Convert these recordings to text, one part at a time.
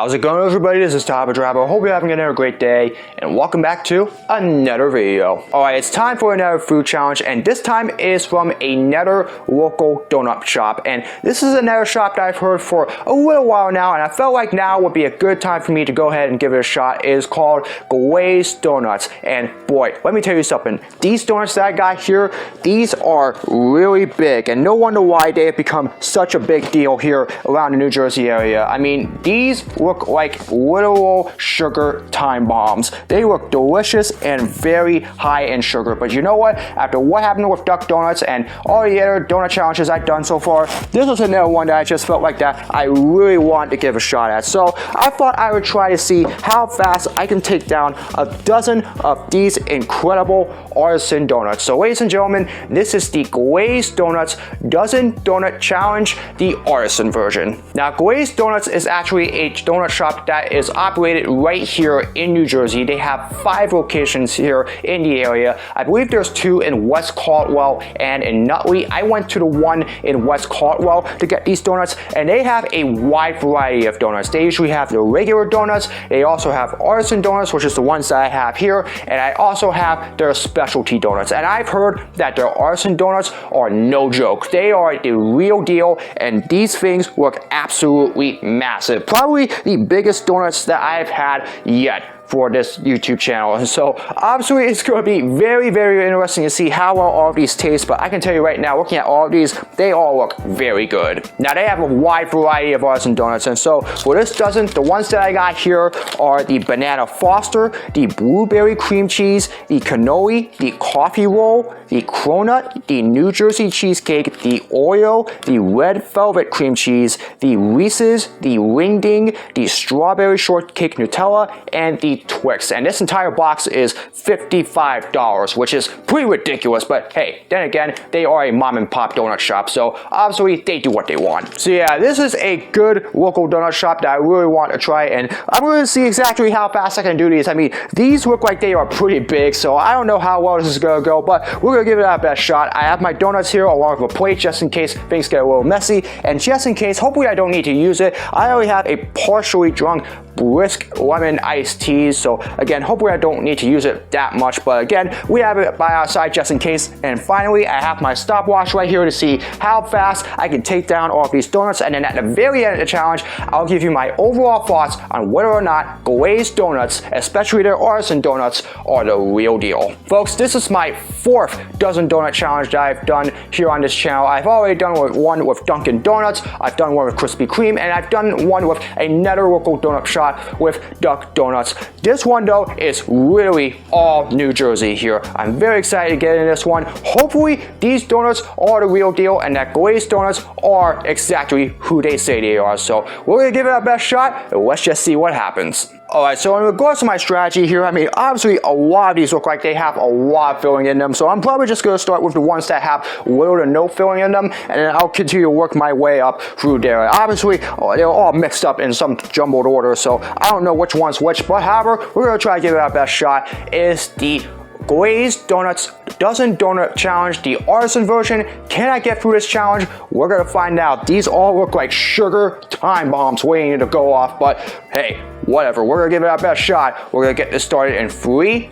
How's it going, everybody? This is Top Driver. Hope you're having another great day, and welcome back to another video. Alright, it's time for another food challenge, and this time is from another local donut shop. And this is another shop that I've heard for a little while now, and I felt like now would be a good time for me to go ahead and give it a shot. It is called Glaze Donuts, and boy, let me tell you something. These donuts that I got here, these are really big, and no wonder why they have become such a big deal here around the New Jersey area. I mean, these look like literal sugar time bombs. They look delicious and very high in sugar, but you know what? After what happened with Duck Donuts and all the other donut challenges I've done so far, this was another one that I just felt like that I really wanted to give a shot at. So I thought I would try to see how fast I can take down a dozen of these incredible Artisan donuts. So ladies and gentlemen, this is the Glaze Donuts Dozen Donut Challenge, the Artisan version. Now, Glaze Donuts is actually a donut shop that is operated right here in New Jersey. They have 5 locations here in the area. I believe there's 2 in West Caldwell and in Nutley. I went to the one in West Caldwell to get these donuts, and they have a wide variety of donuts. They usually have the regular donuts. They also have Artisan donuts, which is the ones that I have here, and I also have their specialty donuts. And I've heard that their Artisan donuts are no joke. They are the real deal, and these things look absolutely massive. Probably the biggest donuts that I've had yet for this YouTube channel. And so obviously it's going to be very, very interesting to see how well all of these taste, but I can tell you right now, looking at all of these, they all look very good. Now, they have a wide variety of Artisan donuts, and so for this dozen, the ones that I got here are the banana foster, the blueberry cream cheese, the cannoli, the coffee roll, the cronut, the New Jersey cheesecake, the Oreo, the red velvet cream cheese, the Reese's, the ring ding, the strawberry shortcake Nutella, and the Twix. And this entire box is $55, which is pretty ridiculous, but hey, then again, they are a mom and pop donut shop, so obviously they do what they want. So yeah, this is a good local donut shop that I really want to try, and I'm going to see exactly how fast I can do these. I mean, these look like they are pretty big, so I don't know how well this is going to go, but we're going to give it our best shot. I have my donuts here along with a plate just in case things get a little messy, and just in case, hopefully I don't need to use it, I already have a partially drunk brisk lemon iced teas. So again, hopefully I don't need to use it that much, but again, we have it by our side just in case. And finally, I have my stopwatch right here to see how fast I can take down all of these donuts. And then at the very end of the challenge, I'll give you my overall thoughts on whether or not Glaze Donuts, especially their Artisan donuts, are the real deal. Folks, this is my 4th dozen donut challenge that I've done here on this channel. I've already done one with Dunkin' Donuts, I've done one with Krispy Kreme, and I've done one with another local donut shop with Duck Donuts. This one though is really all New Jersey here. I'm very excited to get in this one. Hopefully these donuts are the real deal and that Glaze Donuts are exactly who they say they are. So we're gonna give it our best shot, and let's just see what happens. Alright, so in regards to my strategy here, I mean, obviously a lot of these look like they have a lot of filling in them, so I'm probably just going to start with the ones that have little to no filling in them, and then I'll continue to work my way up through there. Obviously, they're all mixed up in some jumbled order, so I don't know which one's which, but however, we're going to try to give it our best shot. Is the Glaze Donuts Dozen Donut Challenge, the Artisan version. Can I get through this challenge? We're gonna find out. These all look like sugar time bombs waiting to go off, but hey, whatever. We're gonna give it our best shot. We're gonna get this started in 3,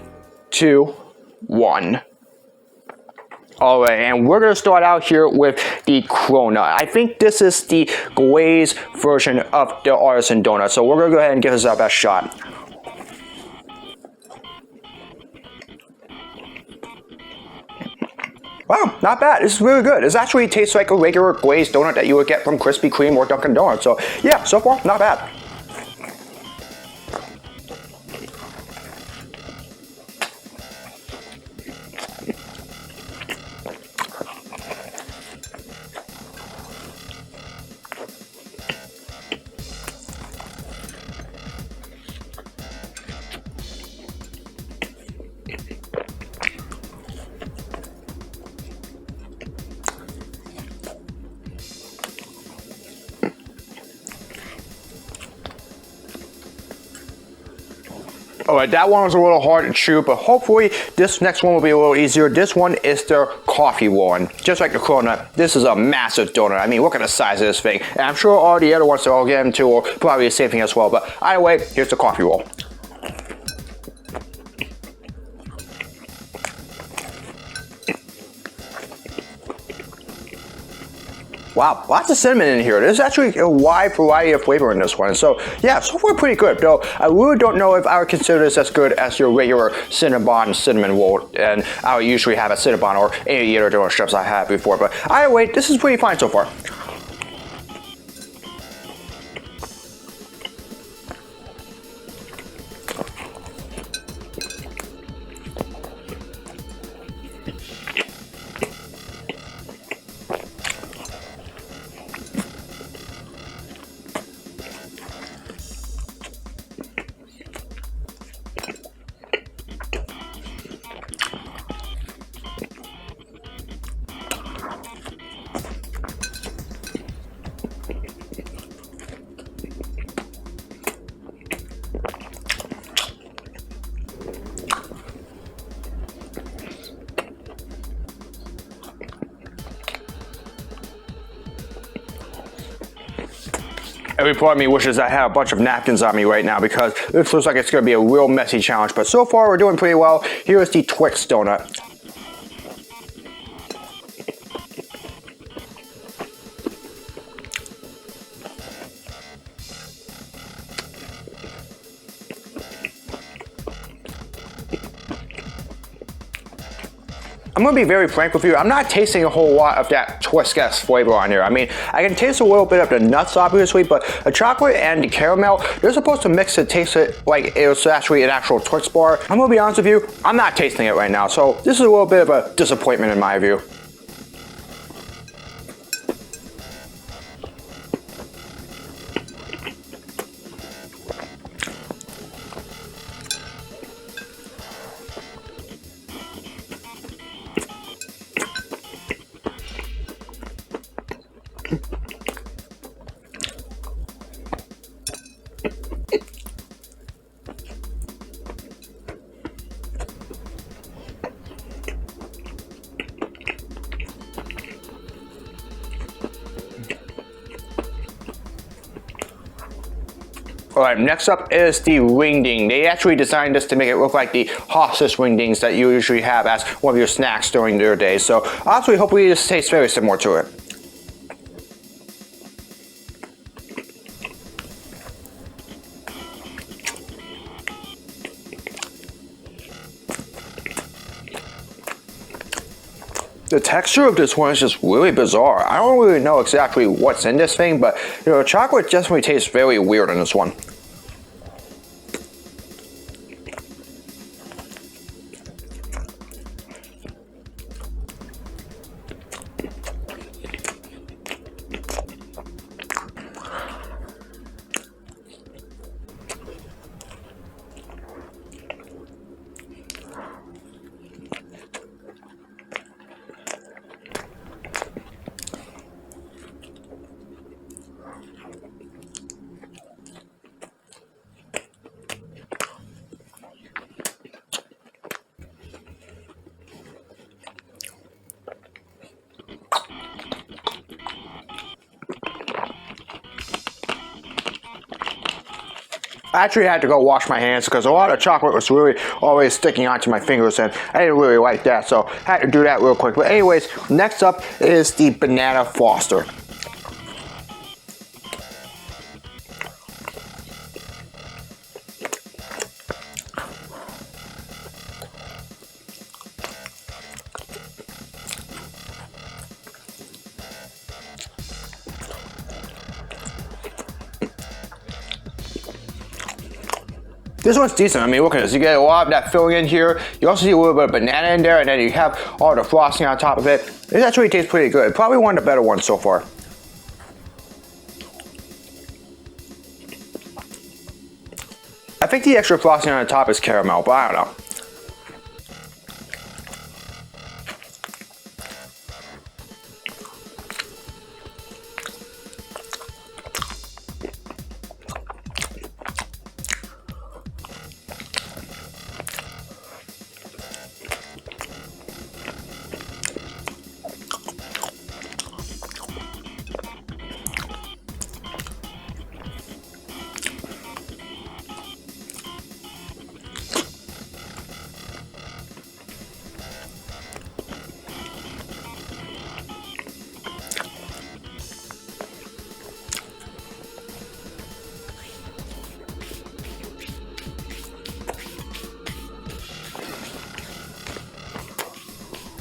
2, 1. Alright, and we're going to start out here with the cronut. I think this is the Glaze version of the Artisan donut, so we're going to go ahead and give this our best shot. Wow, not bad. This is really good. This actually tastes like a regular glazed donut that you would get from Krispy Kreme or Dunkin' Donuts. So yeah, so far, not bad. Alright, that one was a little hard to chew, but hopefully this next one will be a little easier. This one is their coffee one. Just like the cronut, this is a massive donut. I mean, look at the size of this thing. And I'm sure all the other ones that I'll get into will probably the same thing as well. But either way, here's the coffee roll. Wow, lots of cinnamon in here. There's actually a wide variety of flavor in this one. So yeah, so far pretty good. Though I really don't know if I would consider this as good as your regular Cinnabon cinnamon roll, and I would usually have a Cinnabon or any other donut strips I had before. But either way, this is pretty fine so far. Every part of me wishes I had a bunch of napkins on me right now because this looks like it's going to be a real messy challenge. But so far, we're doing pretty well. Here is the Twix donut. I'm gonna be very frank with you, I'm not tasting a whole lot of that Twix-esque flavor on here. I mean, I can taste a little bit of the nuts obviously, but the chocolate and the caramel, they're supposed to mix to taste it like it was actually an actual Twix bar. I'm gonna be honest with you, I'm not tasting it right now, so this is a little bit of a disappointment in my view. Alright, next up is the wingding. They actually designed this to make it look like the hostess wingdings that you usually have as one of your snacks during your day. So honestly, hopefully this tastes very similar to it. The texture of this one is just really bizarre. I don't really know exactly what's in this thing, but you know, chocolate definitely tastes very weird in this one. I actually had to go wash my hands because a lot of chocolate was really always sticking onto my fingers and I didn't really like that, so I had to do that real quick. But anyways, next up is the banana Foster. This one's decent. I mean, look at this. You get a lot of that filling in here. You also see a little bit of banana in there, and then you have all the frosting on top of it. It actually tastes pretty good. Probably one of the better ones so far. I think the extra frosting on the top is caramel, but I don't know.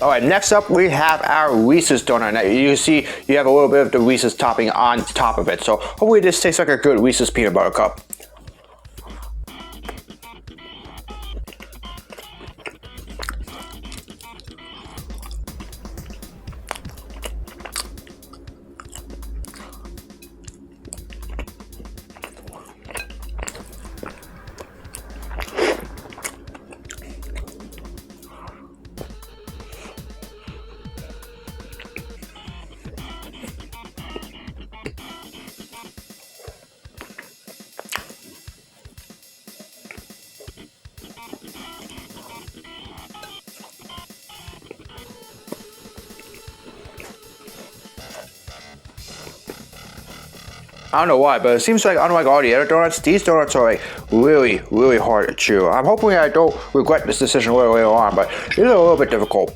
All right, next up we have our Reese's donut. Now you see you have a little bit of the Reese's topping on top of it. So hopefully this tastes like a good Reese's peanut butter cup. I don't know why, but it seems like unlike all the other donuts, these donuts are like really, really hard to chew. I'm hoping I don't regret this decision later on, but these are a little bit difficult.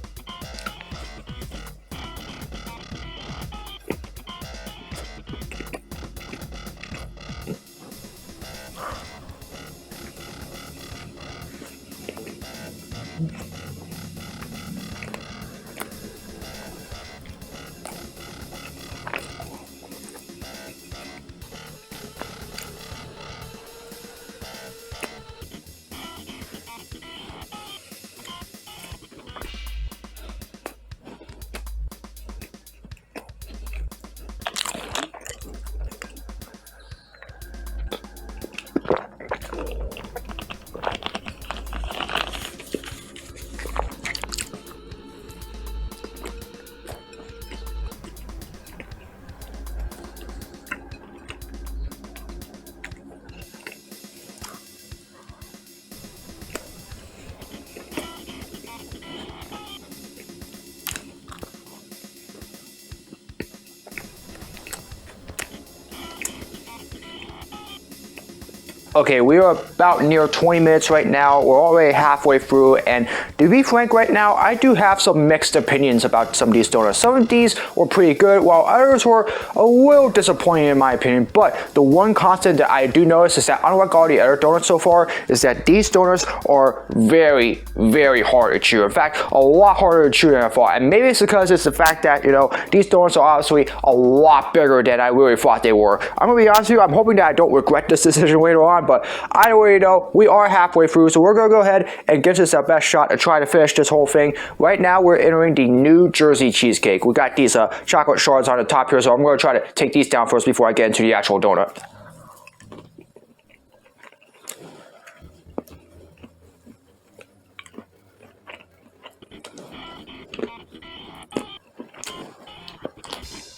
Okay, we are about near 20 minutes right now. We're already halfway through, and to be frank right now, I do have some mixed opinions about some of these donuts. Some of these were pretty good, while others were a little disappointing in my opinion. But the one constant that I do notice is that unlike all the other donuts so far, is that these donuts are very, very hard to chew. In fact, a lot harder to chew than I thought. And maybe it's because it's the fact that, these donuts are obviously a lot bigger than I really thought they were. I'm gonna be honest with you, I'm hoping that I don't regret this decision later on, but I already know we are halfway through, so we're gonna go ahead and give this our best shot to try to finish this whole thing. Right now, we're entering the New Jersey cheesecake. We got these chocolate shards on the top here, so I'm gonna try to take these down first before I get into the actual donut.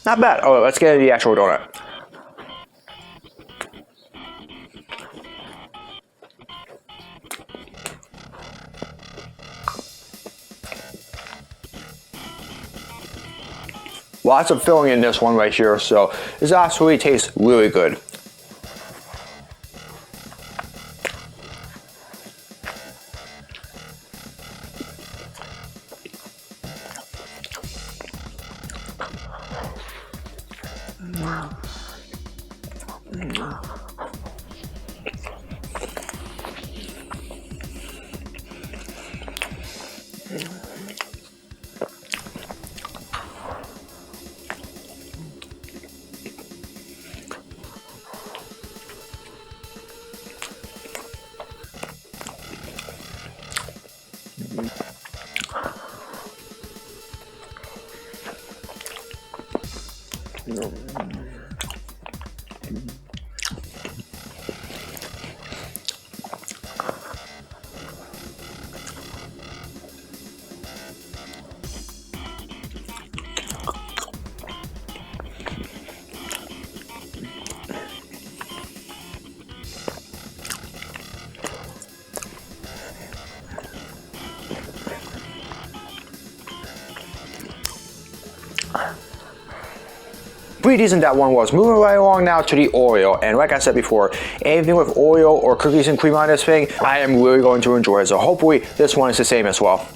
Not bad. Oh, let's get into the actual donut. Lots of filling in this one right here, so this actually tastes really good. Pretty decent that one was. Moving right along now to the Oreo, and like I said before, anything with Oreo or cookies and cream on this thing, I am really going to enjoy it, so hopefully this one is the same as well.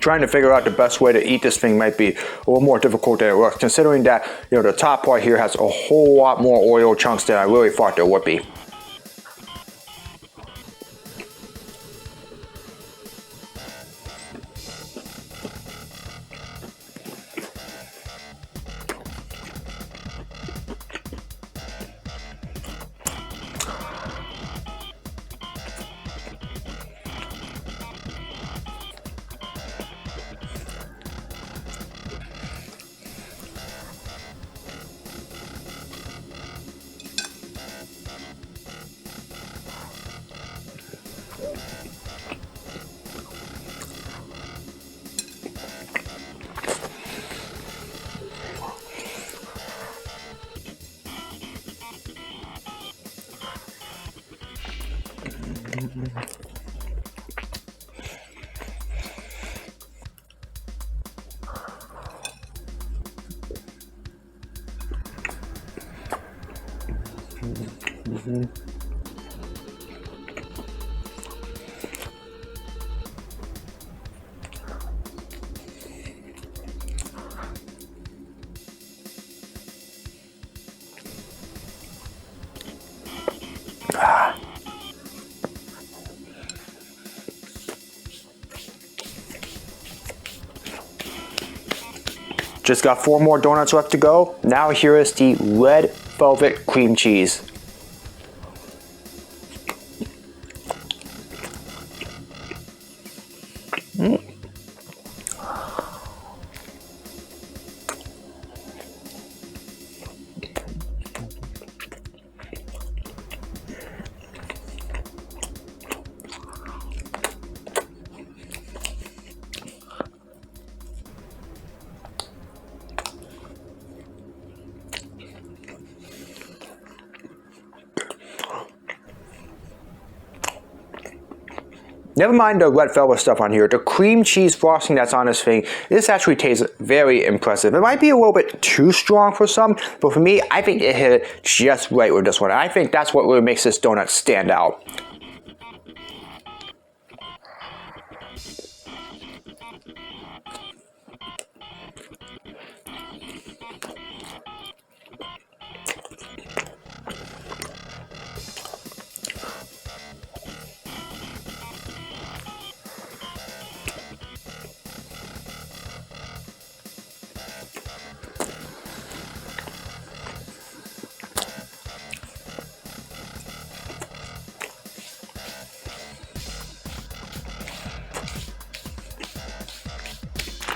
trying to figure out the best way to eat this thing might be a little more difficult than it looks, considering that, you know, the top part here has a whole lot more oil chunks than I really thought there would be. Just got 4 more donuts left to go. Now here is the red velvet cream cheese. Never mind the red velvet stuff on here. The cream cheese frosting that's on this thing, this actually tastes very impressive. It might be a little bit too strong for some, but for me, I think it hit it just right with this one. I think that's what really makes this donut stand out.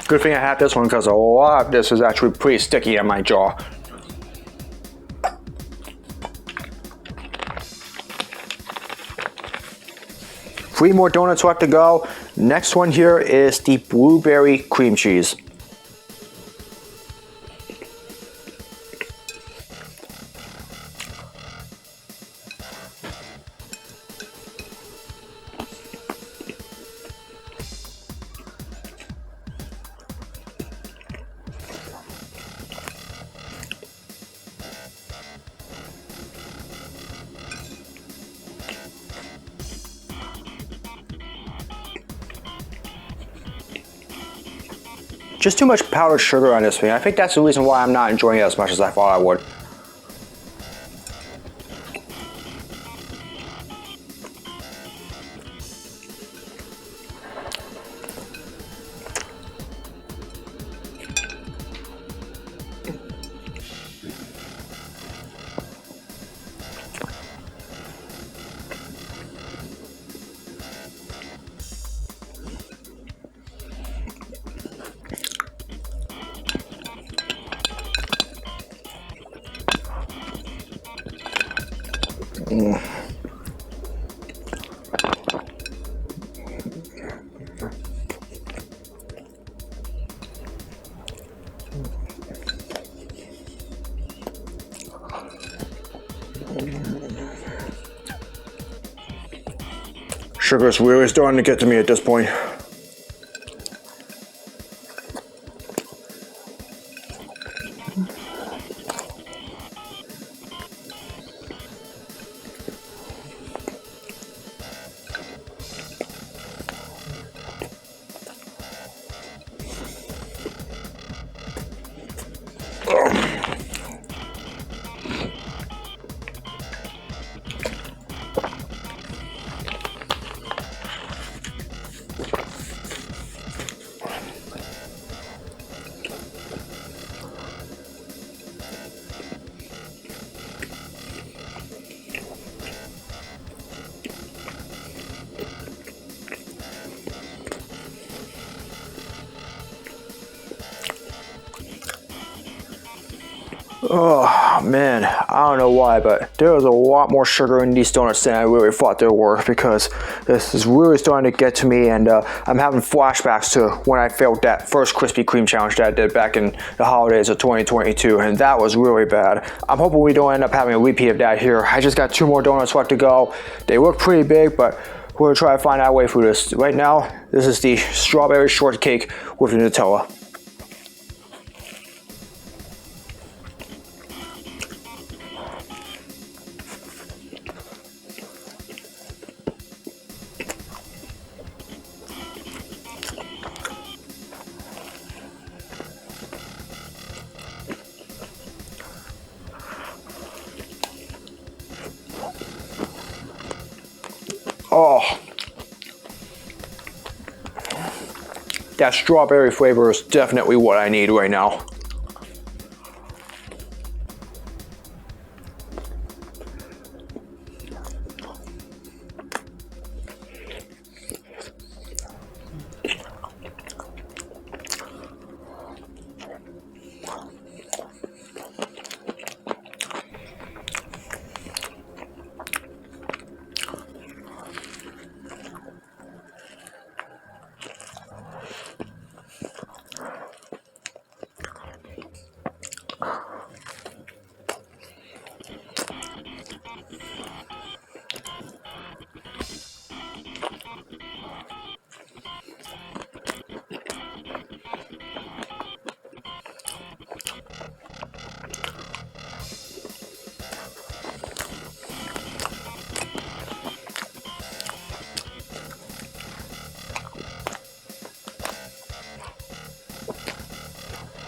Good thing I had this one because a lot of this is actually pretty sticky in my jaw. Three more donuts left to go. Next one here is the blueberry cream cheese. Just too much powdered sugar on this thing. I think that's the reason why I'm not enjoying it as much as I thought I would. Sugar's really starting to get to me at this point. Oh man, I don't know why, but there was a lot more sugar in these donuts than I really thought there were, because this is really starting to get to me, and I'm having flashbacks to when I failed that first Krispy Kreme challenge that I did back in the holidays of 2022, and that was really bad. I'm hoping we don't end up having a repeat of that here. I just got 2 more donuts left to go. They look pretty big, but we're gonna try to find our way through this. Right now, this is the strawberry shortcake with the Nutella. Oh, that strawberry flavor is definitely what I need right now.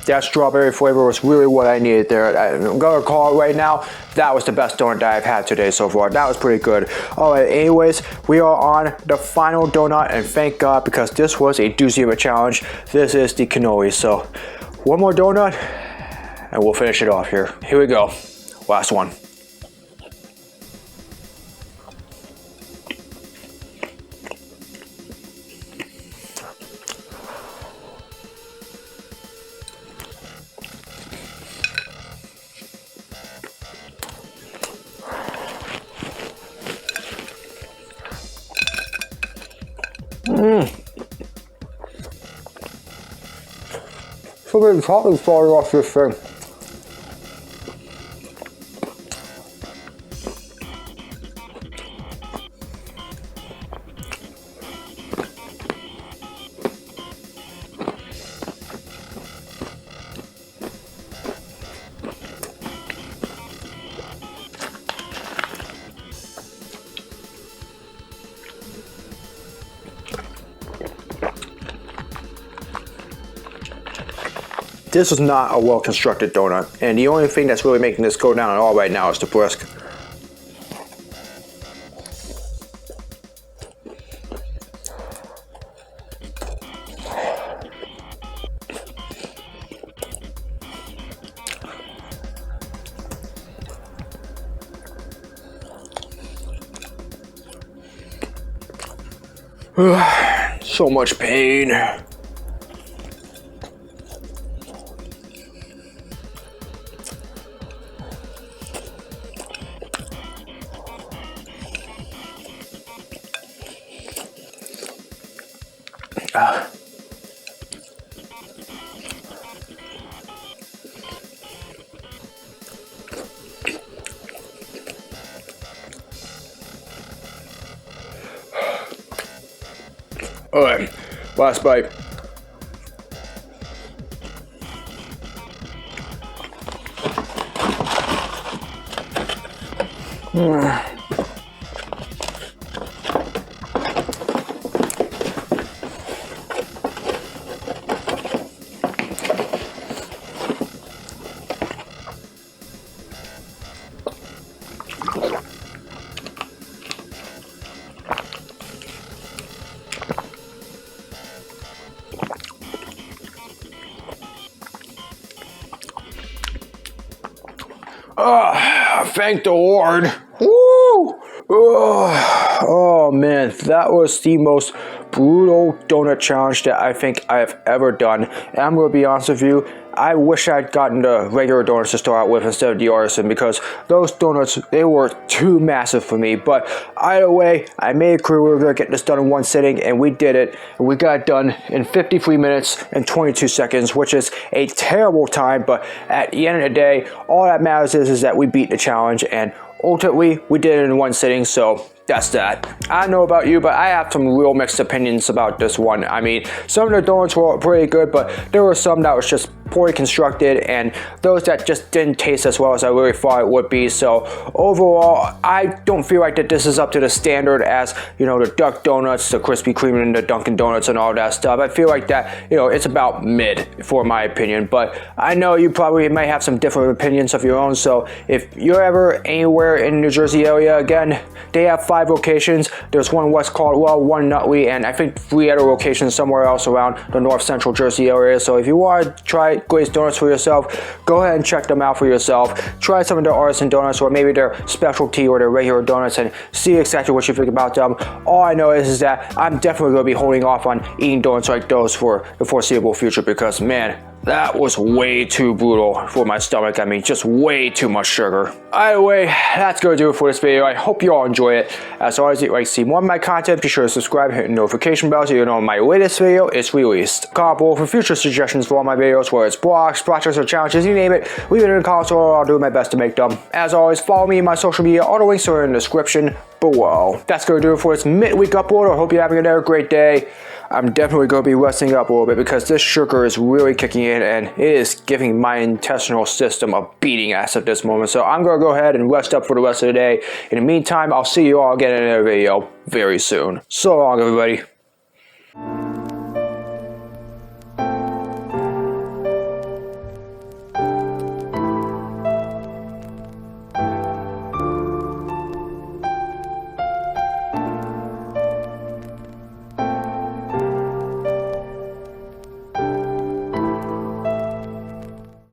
That strawberry flavor was really what I needed there. I'm gonna call it right now, that was the best donut that I've had today so far. That was pretty good. Alright, anyways, we are on the final donut, and thank God, because this was a doozy of a challenge. This is the cannoli. So, one more donut, and we'll finish it off here. Here we go. Last one. So the chocolate falling off this thing. This is not a well-constructed donut, and the only thing that's really making this go down at all right now is the brisk. So much pain. Alright, last bite. Thank the Lord. Woo! Oh man, that was the most brutal donut challenge that I think I have ever done. And I'm going to be honest with you, I wish I'd gotten the regular donuts to start out with instead of the Artisan, because those donuts, they were too massive for me. But either way, I made it clear we were going to get this done in one sitting, and we did it. And we got it done in 53 minutes and 22 seconds, which is a terrible time. But at the end of the day, all that matters is that we beat the challenge, and ultimately, we did it in one sitting, so that's that. I don't know about you, but I have some real mixed opinions about this one. I mean, some of the donuts were pretty good, but there were some that was just poorly constructed, and those that just didn't taste as well as I really thought it would be. So overall, I don't feel like that this is up to the standard as, you know, the Duck Donuts, the Krispy Kreme, and the Dunkin' Donuts and all that stuff. I feel like that, you know, it's about mid for my opinion, but I know you probably might have some different opinions of your own. So if you're ever anywhere in the New Jersey area, again, they have 5 locations. There's one in West Caldwell, one in Nutley, and I think 3 other locations somewhere else around the North Central Jersey area. So if you want to try Glaze Donuts for yourself, go ahead and check them out for yourself. Try some of their Artisan donuts, or maybe their specialty or their regular donuts, and see exactly what you think about them. All I know is that I'm definitely going to be holding off on eating donuts like those for the foreseeable future, because man, that was way too brutal for my stomach. I mean, just way too much sugar. Either way, that's going to do it for this video. I hope you all enjoy it. As always, if you'd like to see more of my content, be sure to subscribe and hit the notification bell so you know when my latest video is released. Comment below for future suggestions for all my videos, whether it's blocks, projects, or challenges, you name it. Leave it in the comments, or I'll do my best to make them. As always, follow me on my social media. All the links are in the description below. That's going to do it for this midweek upload. I hope you're having another great day. I'm definitely going to be resting up a little bit because this sugar is really kicking in, and it is giving my intestinal system a beating ass at this moment. So I'm going to go ahead and rest up for the rest of the day. In the meantime, I'll see you all again in another video very soon. So long, everybody.